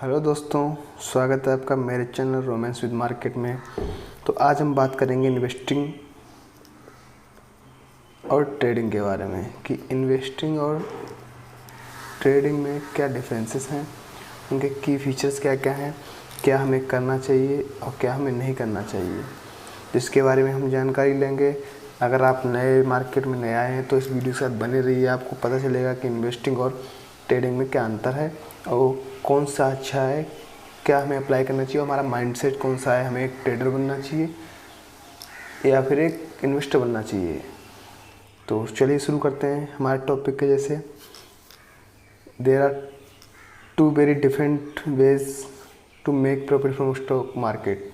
Hello दोस्तों, स्वागत है आपका मेरे चैनल रोमांस विद मार्केट में। तो आज हम बात करेंगे इन्वेस्टिंग और ट्रेडिंग के बारे में कि इन्वेस्टिंग और ट्रेडिंग में क्या डिफरेंसेस हैं, उनके की फीचर्स क्या क्या हैं, क्या हमें करना चाहिए और क्या हमें नहीं करना चाहिए, जिसके बारे में हम जानकारी लेंगे। अगर आप नए मार्केट में नए आए हैं तो इस वीडियो के साथ बने रहिए, आपको पता चलेगा कि इन्वेस्टिंग और ट्रेडिंग में क्या अंतर है और कौन सा अच्छा है, क्या हमें अप्लाई करना चाहिए, हमारा माइंडसेट कौन सा है, हमें एक ट्रेडर बनना चाहिए या फिर एक इन्वेस्टर बनना चाहिए। तो चलिए शुरू करते हैं हमारे टॉपिक के। जैसे there are two very different ways to make profit from stock market.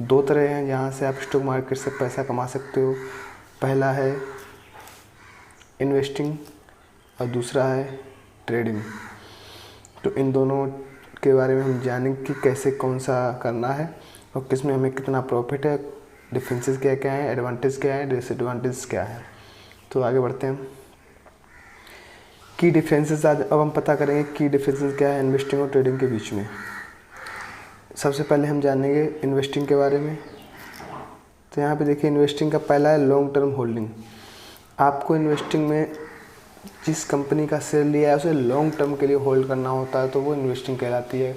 दो तरह हैं जहाँ से आप स्टॉक मार्केट से पैसा कमा सकते हो। पहला है इन्वेस्टिंग और दूसरा है ट्रेडिंग। तो इन दोनों के बारे में हम जानेंगे कि कैसे कौन सा करना है और किस में हमें कितना प्रॉफिट है, डिफरेंसेस क्या क्या है, एडवांटेज क्या है, डिसएडवांटेज क्या है। तो आगे बढ़ते हैं। की डिफरेंसेस आज अब हम पता करेंगे की डिफरेंसेस क्या है इन्वेस्टिंग और ट्रेडिंग के बीच में। सबसे पहले हम जानेंगे इन्वेस्टिंग के बारे में। तो यहाँ पे देखिए इन्वेस्टिंग का पहला है लॉन्ग टर्म होल्डिंग। आपको इन्वेस्टिंग में जिस कंपनी का शेयर लिया है उसे लॉन्ग टर्म के लिए होल्ड करना होता है, तो वो इन्वेस्टिंग कहलाती है।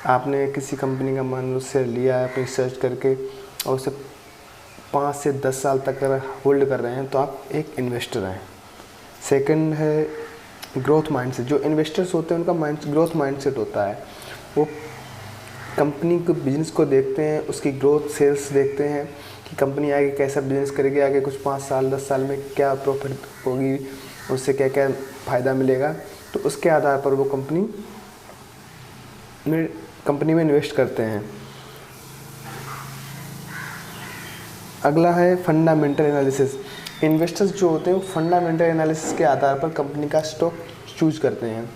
आपने किसी कंपनी का मान लो शेयर लिया है अपनी सर्च करके और उसे 5 से 10 साल तक अगर होल्ड कर रहे हैं तो आप एक इन्वेस्टर हैं। सेकंड है ग्रोथ माइंडसेट। जो इन्वेस्टर्स होते हैं उनका ग्रोथ माइंडसेट होता है। वो कंपनी के बिजनेस को देखते हैं, उसकी ग्रोथ सेल्स देखते हैं कि कंपनी आगे कैसा बिजनेस करेगी, आगे कुछ 5 साल 10 साल में क्या प्रॉफिट होगी, उससे क्या क्या फ़ायदा मिलेगा। तो उसके आधार पर वो कंपनी में इन्वेस्ट करते हैं। अगला है फंडामेंटल एनालिसिस। इन्वेस्टर्स जो होते हैं वो फंडामेंटल एनालिसिस के आधार पर कंपनी का स्टॉक चूज करते हैं।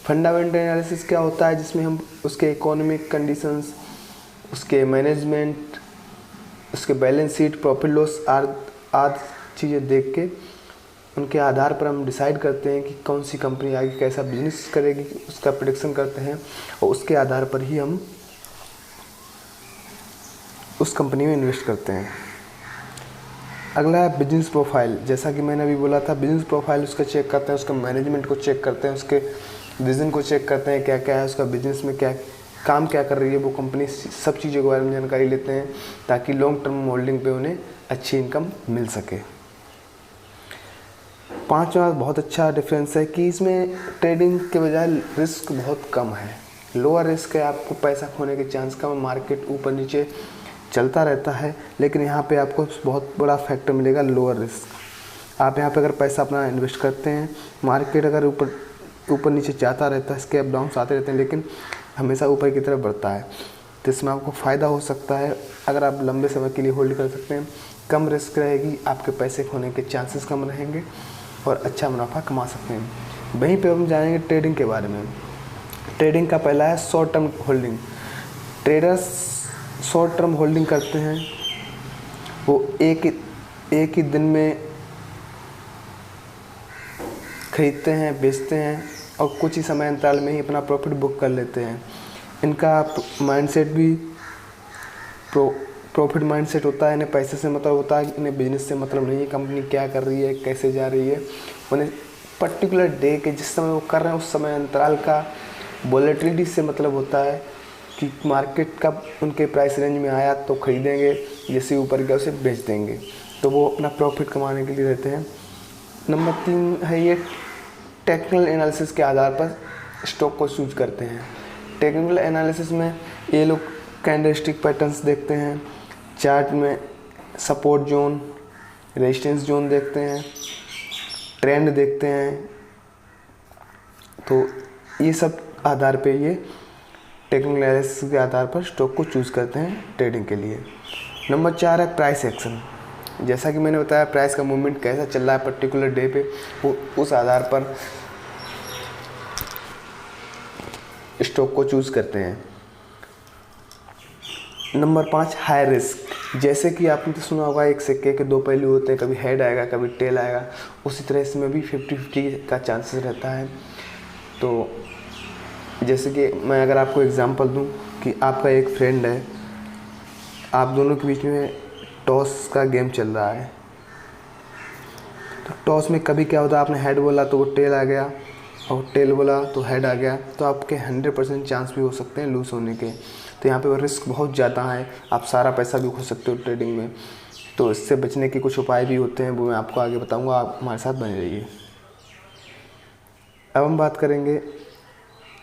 फंडामेंटल एनालिसिस क्या होता है, जिसमें हम उसके इकोनॉमिक कंडीशंस, उसके मैनेजमेंट, उसके बैलेंस शीट, प्रॉफिट लॉस आदि चीज़ें देख के उनके आधार पर हम डिसाइड करते हैं कि कौन सी कंपनी आगे कैसा बिजनेस करेगी, उसका प्रेडिक्शन करते हैं और उसके आधार पर ही हम उस कंपनी में इन्वेस्ट करते हैं। अगला है बिजनेस प्रोफाइल। जैसा कि मैंने अभी बोला था, बिजनेस प्रोफाइल उसका चेक करते हैं, उसका मैनेजमेंट को चेक करते हैं, उसके विजन को चेक करते हैं, क्या क्या है उसका बिजनेस में, क्या काम क्या कर रही है वो कंपनी, सब चीज़ों के बारे में जानकारी लेते हैं ताकि लॉन्ग टर्म होल्डिंग पे उन्हें अच्छी इनकम मिल सके। पांचवा बहुत अच्छा डिफरेंस है कि इसमें ट्रेडिंग के बजाय रिस्क बहुत कम है, लोअर रिस्क है। आपको पैसा खोने के चांस कम है, मार्केट ऊपर नीचे चलता रहता है, लेकिन यहाँ पे आपको बहुत बड़ा फैक्टर मिलेगा लोअर रिस्क। आप यहाँ पे अगर पैसा अपना इन्वेस्ट करते हैं, मार्केट अगर ऊपर नीचे जाता रहता है, इसके अप डाउन्स आते रहते हैं, लेकिन हमेशा ऊपर की तरफ बढ़ता है, तो इसमें आपको फ़ायदा हो सकता है। अगर आप लंबे समय के लिए होल्ड कर सकते हैं, कम रिस्क रहेगी, आपके पैसे खोने के चांसेस कम रहेंगे और अच्छा मुनाफा कमा सकते हैं। वहीं पे हम जानेंगे ट्रेडिंग के बारे में। ट्रेडिंग का पहला है short term holding. Traders short term holding करते हैं, वो एक ही दिन में खरीदते हैं, बेचते हैं और कुछ ही समय अंतराल में ही अपना प्रॉफिट बुक कर लेते हैं। इनका माइंडसेट भी प्रॉफिट माइंडसेट होता है। इन्हें पैसे से मतलब होता है, इन्हें बिजनेस से मतलब नहीं है, कंपनी क्या कर रही है, कैसे जा रही है। उन्हें पर्टिकुलर डे के जिस समय वो कर रहे हैं उस समय अंतराल का वॉलेटिलिटी से मतलब होता है कि मार्केट का उनके प्राइस रेंज में आया तो खरीदेंगे, जैसे ऊपर गया उसे बेच देंगे, तो वो अपना प्रॉफिट कमाने के लिए रहते हैं। नंबर 3 है ये टेक्निकल एनालिसिस के आधार पर स्टॉक को चूज करते हैं। टेक्निकल एनालिसिस में ये लोग कैंडलस्टिक पैटर्न्स देखते हैं, चार्ट में सपोर्ट जोन, रेजिस्टेंस जोन देखते हैं, ट्रेंड देखते हैं। तो ये सब आधार पे ये टेक्निकल एनालिसिस के आधार पर स्टॉक को चूज़ करते हैं ट्रेडिंग के लिए। नंबर 4 है प्राइस एक्शन। जैसा कि मैंने बताया, प्राइस का मूवमेंट कैसा चल रहा है पर्टिकुलर डे पे, वो उस आधार पर स्टॉक को चूज़ करते हैं। Number 5 high risk. जैसे कि आपने तो सुना होगा एक सिक्के के दो पहलू होते हैं, कभी हेड आएगा कभी टेल आएगा, उसी तरह इसमें भी 50-50 का चांसेस रहता है। तो जैसे कि मैं अगर आपको एग्जांपल दूं कि आपका एक फ्रेंड है, आप दोनों के बीच में टॉस का गेम चल रहा है। तो टॉस में कभी क्या होता है, आपने हेड बोला तो वो टेल आ गया, और टेल बोला तो हेड आ गया, तो आपके 100% चांस भी हो सकते हैं लूज़ होने के। तो यहाँ पे वो रिस्क बहुत ज़्यादा है, आप सारा पैसा भी खो सकते हो ट्रेडिंग में। तो इससे बचने के कुछ उपाय भी होते हैं, वो मैं आपको आगे बताऊँगा, आप हमारे साथ बने रहिए। अब हम बात करेंगे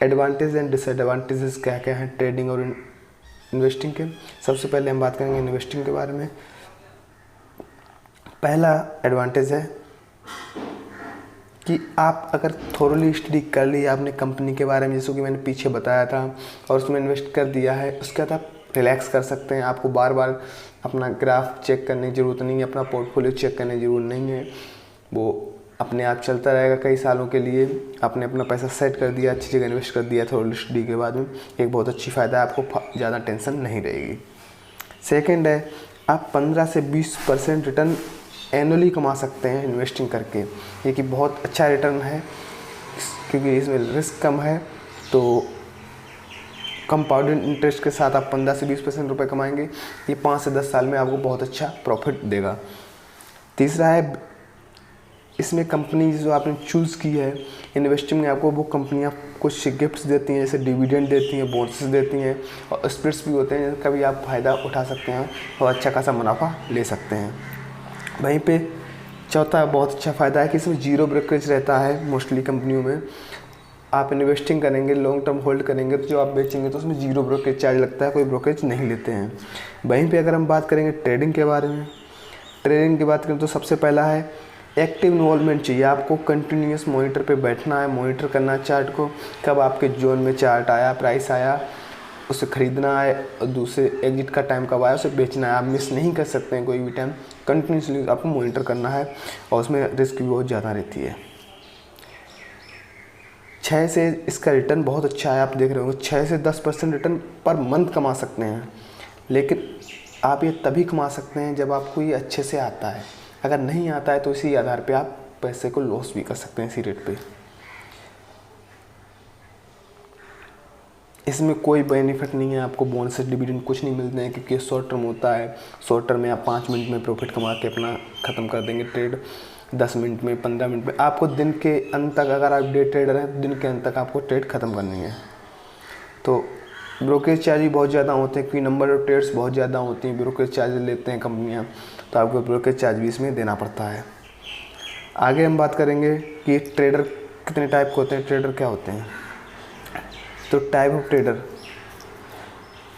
एडवांटेज एंड डिसएडवांटेजेस क्या क्या हैं ट्रेडिंग और इन्वेस्टिंग के। सबसे पहले हम बात करेंगे इन्वेस्टिंग के बारे में। पहला एडवांटेज है कि आप अगर थोरली स्टडी कर ली आपने कंपनी के बारे में, जैसे कि मैंने पीछे बताया था, और उसमें इन्वेस्ट कर दिया है, उसके बाद आप रिलैक्स कर सकते हैं। आपको बार बार अपना ग्राफ चेक करने की ज़रूरत नहीं है, अपना पोर्टफोलियो चेक करने की ज़रूरत नहीं है, वो अपने आप चलता रहेगा कई सालों के लिए। आपने अपना पैसा सेट कर दिया, अच्छी जगह इन्वेस्ट कर दिया थोरली स्टडी के बाद में, एक बहुत अच्छी फ़ायदा है, आपको ज़्यादा टेंशन नहीं रहेगी। सेकेंड है, आप 15 से 20% रिटर्न एनुअली कमा सकते हैं इन्वेस्टिंग करके। ये कि बहुत अच्छा रिटर्न है, क्योंकि इसमें रिस्क कम है। तो कंपाउंडेड इंटरेस्ट के साथ आप 15 से 20% रुपये कमाएंगे। ये 5 से 10 साल में आपको बहुत अच्छा प्रॉफिट देगा। तीसरा है, इसमें कंपनी जो आपने चूज़ की है इन्वेस्टिंग में, आपको वो कंपनियां कुछ गिफ्ट्स देती हैं, जैसे डिविडेंड देती हैं, बोनसेस देती हैं, और स्प्लिट्स भी होते हैं, कभी आप फ़ायदा उठा सकते हैं और अच्छा खासा मुनाफा ले सकते हैं। वहीं पे चौथा बहुत अच्छा फ़ायदा है कि इसमें जीरो ब्रोकरेज रहता है। मोस्टली कंपनियों में आप इन्वेस्टिंग करेंगे, लॉन्ग टर्म होल्ड करेंगे, तो जो आप बेचेंगे तो उसमें जीरो ब्रोकरेज चार्ज लगता है, कोई ब्रोकरेज नहीं लेते हैं। वहीं पे अगर हम बात करेंगे ट्रेडिंग के बारे में, ट्रेडिंग की बात करें तो सबसे पहला है एक्टिव इन्वॉल्वमेंट चाहिए। आपको कंटिन्यूस मॉनिटर पे बैठना है, मॉनिटर करना है चार्ट को, कब आपके जोन में चार्ट आया, प्राइस आया, उसे ख़रीदना है, और दूसरे एग्जिट का टाइम कब आया उसे बेचना है। आप मिस नहीं कर सकते हैं कोई भी टाइम, कंटिन्यूसली आपको मॉनिटर करना है, और उसमें रिस्क भी बहुत ज़्यादा रहती है। 6 से इसका रिटर्न बहुत अच्छा है, आप देख रहे होंगे 6 से 10% रिटर्न पर मंथ कमा सकते हैं। लेकिन आप ये तभी कमा सकते हैं जब आपको ये अच्छे से आता है। अगर नहीं आता है तो इसी आधार पे आप पैसे को लॉस भी कर सकते हैं इसी रेट पे। इसमें कोई बेनिफिट नहीं है, आपको बोनस डिविडेंड कुछ नहीं मिलते हैं, क्योंकि शॉर्ट टर्म होता है। शॉर्ट टर्म में आप 5 मिनट में प्रॉफिट कमा के अपना ख़त्म कर देंगे ट्रेड, 10 मिनट में, 15 मिनट में। आपको दिन के अंत तक, अगर आप डे ट्रेडर हैं, दिन के अंत तक आपको ट्रेड ख़त्म करनी है। तो ब्रोकरेज चार्ज भी बहुत ज़्यादा होते हैं, क्योंकि नंबर ऑफ ट्रेड्स बहुत ज़्यादा होती हैं, ब्रोकरेज चार्ज लेते हैं कंपनियाँ, तो आपको ब्रोकरेज चार्ज भी इसमें देना पड़ता है। आगे हम बात करेंगे कि ट्रेडर कितने टाइप के होते हैं, ट्रेडर क्या होते हैं। तो टाइप ऑफ ट्रेडर,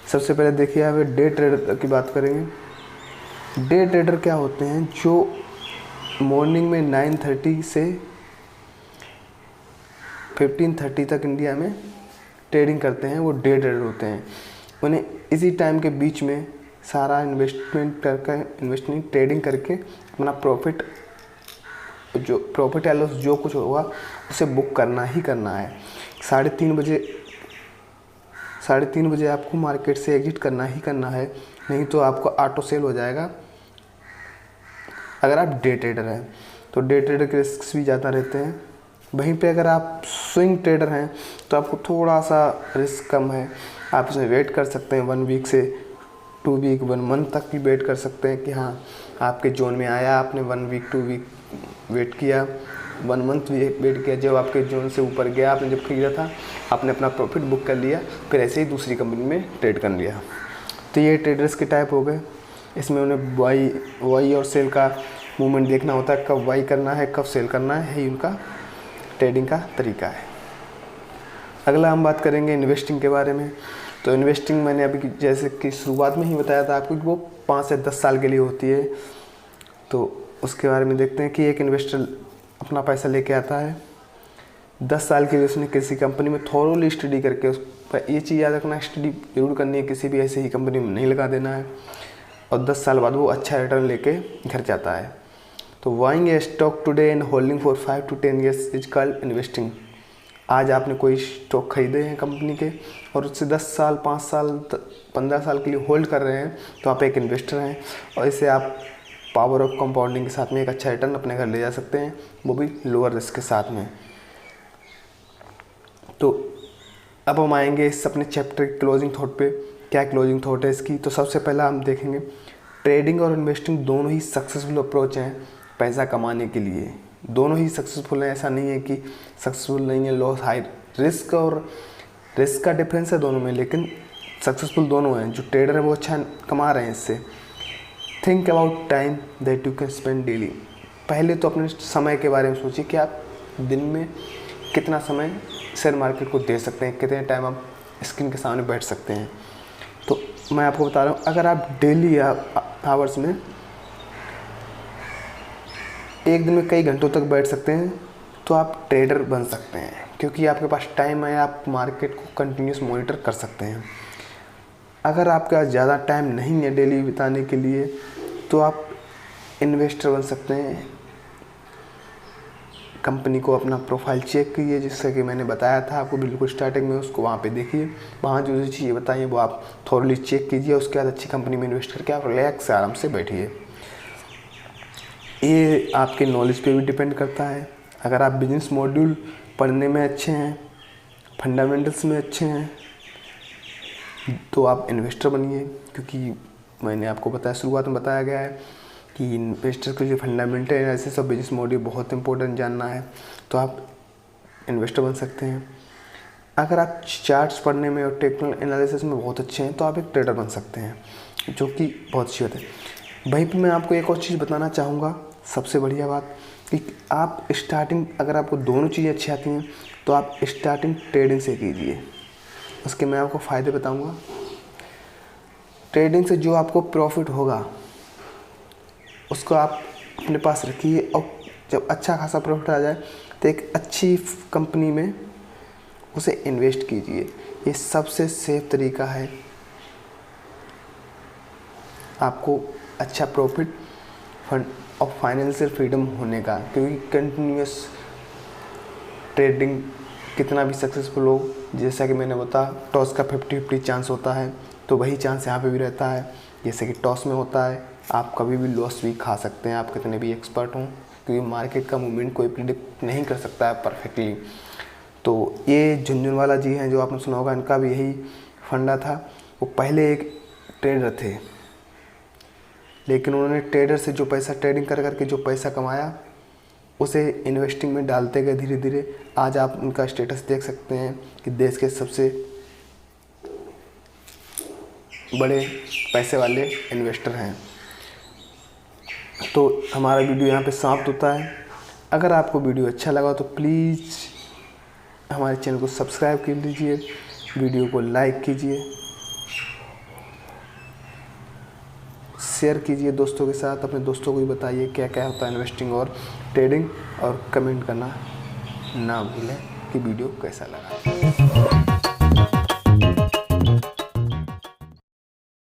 सबसे पहले देखिए आप डे ट्रेडर की बात करेंगे। डे ट्रेडर क्या होते हैं, जो मॉर्निंग में 9:30 से 15:30 तक इंडिया में ट्रेडिंग करते हैं, वो डे ट्रेडर होते हैं। उन्हें इसी टाइम के बीच में सारा इन्वेस्टमेंट ट्रेडिंग करके अपना प्रॉफिट या लॉस जो कुछ होगा उसे बुक करना ही करना है। 3:30 बजे आपको मार्केट से एग्जिट करना ही करना है, नहीं तो आपको ऑटो सेल हो जाएगा। अगर आप डे ट्रेडर हैं तो डे ट्रेडर के रिस्क भी ज़्यादा रहते हैं। वहीं पे अगर आप स्विंग ट्रेडर हैं तो आपको थोड़ा सा रिस्क कम है, आप उसमें वेट कर सकते हैं 1 वीक से 2 वीक 1 मंथ तक भी वेट कर सकते हैं कि हाँ आपके जोन में आया, आपने 1 वीक 2 वीक वेट किया, 1 मंथ वेट किया, जब आपके जोन से ऊपर गया, आपने जब खरीदा था आपने अपना प्रॉफिट बुक कर लिया, फिर ऐसे ही दूसरी कंपनी में ट्रेड कर लिया। तो ये ट्रेडर्स के टाइप हो गए। इसमें उन्हें बाई और सेल का मूवमेंट देखना होता है, कब बाई करना है कब सेल करना है, यही उनका ट्रेडिंग का तरीका है। अगला हम बात करेंगे इन्वेस्टिंग के बारे में। तो इन्वेस्टिंग मैंने अभी जैसे कि शुरुआत में ही बताया था आपको कि वो 5 से 10 साल के लिए होती है। तो उसके बारे में देखते हैं कि एक इन्वेस्टर अपना पैसा लेके आता है, 10 साल के लिए उसने किसी कंपनी में थोरोली स्टडी करके, उस पर ये चीज़ याद रखना, स्टडी जरूर करनी है, किसी भी ऐसे ही कंपनी में नहीं लगा देना है, और 10 साल बाद वो अच्छा रिटर्न लेके घर जाता है। तो buying A stock today and holding for 5 to 10 years is called investing. आज आपने कोई स्टॉक खरीदे हैं कंपनी के और उससे 10 साल 5 साल 15 साल के लिए होल्ड कर रहे हैं, तो आप एक इन्वेस्टर हैं, और इससे आप पावर ऑफ कंपाउंडिंग के साथ में एक अच्छा रिटर्न अपने घर ले जा सकते हैं, वो भी लोअर रिस्क के साथ में। तो अब हम आएंगे इस अपने चैप्टर की क्लोजिंग थॉट पे। क्या क्लोजिंग थॉट है इसकी? तो सबसे पहला हम देखेंगे ट्रेडिंग और इन्वेस्टिंग दोनों ही सक्सेसफुल अप्रोच हैं पैसा कमाने के लिए। दोनों ही सक्सेसफुल हैं, ऐसा नहीं है कि सक्सेसफुल नहीं है। लॉस हाई रिस्क और रिस्क का डिफरेंस है दोनों में, लेकिन सक्सेसफुल दोनों हैं। जो ट्रेडर है वो अच्छा कमा रहे हैं इससे। Think about time that you can spend daily. पहले तो अपने समय के बारे में सोचिए कि आप दिन में कितना समय शेयर मार्केट को दे सकते हैं, कितने टाइम आप स्क्रीन के सामने बैठ सकते हैं। तो मैं आपको बता रहा हूँ, अगर आप डेली आवर्स में एक दिन में कई घंटों तक बैठ सकते हैं तो आप ट्रेडर बन सकते हैं, क्योंकि आपके पास टाइम है, आप मार्केट को कंटिन्यूस मॉनिटर कर सकते हैं। अगर आपके पास ज़्यादा टाइम नहीं है डेली बिताने के लिए तो आप इन्वेस्टर बन सकते हैं। कंपनी को अपना प्रोफाइल चेक कीजिए, जिससे कि मैंने बताया था आपको बिल्कुल स्टार्टिंग में, उसको वहाँ पे देखिए। वहाँ जो जो चीज़ें बताइए वो आप थोरली चेक कीजिए। उसके बाद अच्छी कंपनी में इन्वेस्ट करके आप रिलैक्स से आराम से बैठिए। ये आपके नॉलेज पे भी डिपेंड करता है। अगर आप बिजनेस मॉड्यूल पढ़ने में अच्छे हैं, फंडामेंटल्स में अच्छे हैं, तो आप इन्वेस्टर बनिए। क्योंकि मैंने आपको बताया, शुरुआत में बताया गया है कि इन्वेस्टर के जो फंडामेंटल एनालिसिस और बिजनेस मॉड्यूल बहुत इंपॉर्टेंट जानना है, तो आप इन्वेस्टर बन सकते हैं। अगर आप चार्ट्स पढ़ने में और टेक्निकल एनालिसिस में बहुत अच्छे हैं तो आप एक ट्रेडर बन सकते हैं, जो कि बहुत अच्छी बात है। वहीं पर मैं आपको एक और चीज़ बताना चाहूँगा, सबसे बढ़िया बात कि आप स्टार्टिंग, अगर आपको दोनों चीज़ें अच्छी आती हैं तो आप स्टार्टिंग ट्रेडिंग से कीजिए। उसके मैं आपको फ़ायदे बताऊंगा। ट्रेडिंग से जो आपको प्रॉफिट होगा उसको आप अपने पास रखिए, और जब अच्छा खासा प्रॉफिट आ जाए तो एक अच्छी कंपनी में उसे इन्वेस्ट कीजिए। ये सबसे सेफ तरीका है आपको अच्छा प्रॉफिट फंड और फाइनेंशियल फ्रीडम होने का। क्योंकि कंटिन्यूस ट्रेडिंग कितना भी सक्सेसफुल हो, जैसा कि मैंने बताया टॉस का 50-50 चांस होता है, तो वही चांस यहाँ पे भी रहता है। जैसे कि टॉस में होता है, आप कभी भी लॉस भी खा सकते हैं, आप कितने भी एक्सपर्ट हों, क्योंकि मार्केट का मूवमेंट कोई प्रिडिक्ट नहीं कर सकता है परफेक्टली। तो ये झुनझुनवाला जी हैं जो आपने सुना होगा, इनका भी यही फंडा था। वो पहले एक ट्रेडर थे, लेकिन उन्होंने ट्रेडर से जो पैसा ट्रेडिंग कर करके जो पैसा कमाया उसे इन्वेस्टिंग में डालते गए धीरे धीरे। आज आप उनका स्टेटस देख सकते हैं कि देश के सबसे बड़े पैसे वाले इन्वेस्टर हैं। तो हमारा वीडियो यहाँ पे समाप्त होता है। अगर आपको वीडियो अच्छा लगा तो प्लीज़ हमारे चैनल को सब्सक्राइब कर लीजिए, वीडियो को लाइक कीजिए, शेयर कीजिए दोस्तों के साथ। अपने दोस्तों को भी बताइए क्या क्या होता है इन्वेस्टिंग और ट्रेडिंग, और कमेंट करना ना भूलें कि वीडियो कैसा लगा।